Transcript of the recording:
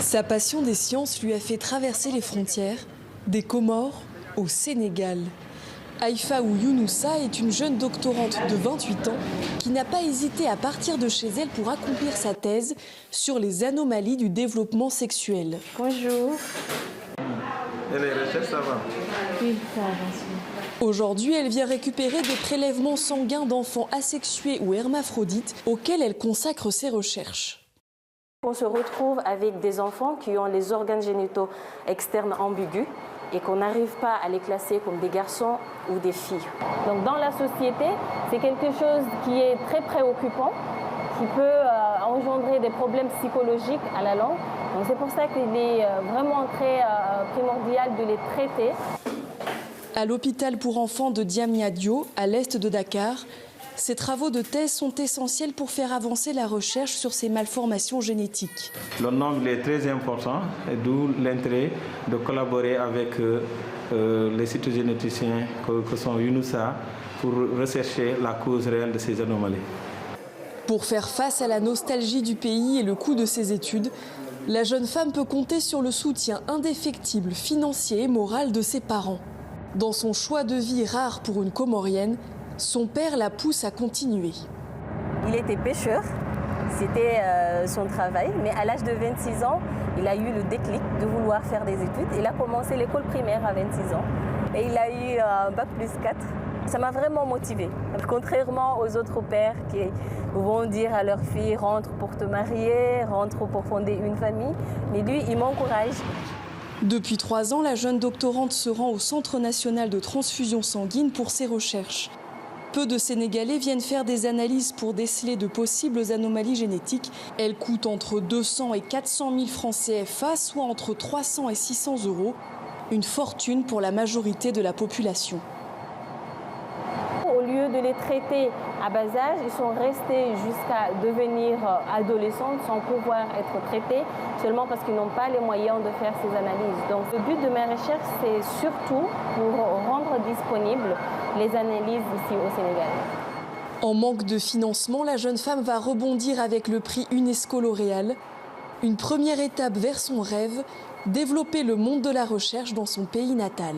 Sa passion des sciences lui a fait traverser les frontières, des Comores au Sénégal. Haïfa ou Younoussa est une jeune doctorante de 28 ans qui n'a pas hésité à partir de chez elle pour accomplir sa thèse sur les anomalies du développement sexuel. Bonjour. Et les recherches, ça va? Oui, ça va. Aujourd'hui, elle vient récupérer des prélèvements sanguins d'enfants asexués ou hermaphrodites auxquels elle consacre ses recherches. On se retrouve avec des enfants qui ont les organes génitaux externes ambigus et qu'on n'arrive pas à les classer comme des garçons ou des filles. Donc dans la société, c'est quelque chose qui est très préoccupant, qui peut engendrer des problèmes psychologiques à la longue. Donc c'est pour ça qu'il est vraiment très primordial de les traiter. À l'hôpital pour enfants de Diamniadio, à l'est de Dakar, ces travaux de thèse sont essentiels pour faire avancer la recherche sur ces malformations génétiques. Le nombre est très important, et d'où l'intérêt de collaborer avec les cytogénéticiens que sont Younoussa pour rechercher la cause réelle de ces anomalies. Pour faire face à la nostalgie du pays et le coût de ses études, la jeune femme peut compter sur le soutien indéfectible, financier et moral de ses parents. Dans son choix de vie rare pour une Comorienne, son père la pousse à continuer. Il était pêcheur, c'était son travail, mais à l'âge de 26 ans, il a eu le déclic de vouloir faire des études. Il a commencé l'école primaire à 26 ans et il a eu un bac plus 4. Ça m'a vraiment motivée. Contrairement aux autres pères qui vont dire à leur fille « rentre pour te marier, rentre pour fonder une famille », mais lui, il m'encourage. Depuis 3 ans, la jeune doctorante se rend au Centre national de transfusion sanguine pour ses recherches. Peu de Sénégalais viennent faire des analyses pour déceler de possibles anomalies génétiques. Elles coûtent entre 200 et 400 000 francs CFA, soit entre 300 et 600 €. Une fortune pour la majorité de la population. Au lieu de les traiter à bas âge, ils sont restés jusqu'à devenir adolescents sans pouvoir être traités, seulement parce qu'ils n'ont pas les moyens de faire ces analyses. Donc le but de mes recherches, c'est surtout pour rendre disponibles les analyses ici au Sénégal. En manque de financement, la jeune femme va rebondir avec le prix UNESCO L'Oréal. Une première étape vers son rêve, développer le monde de la recherche dans son pays natal.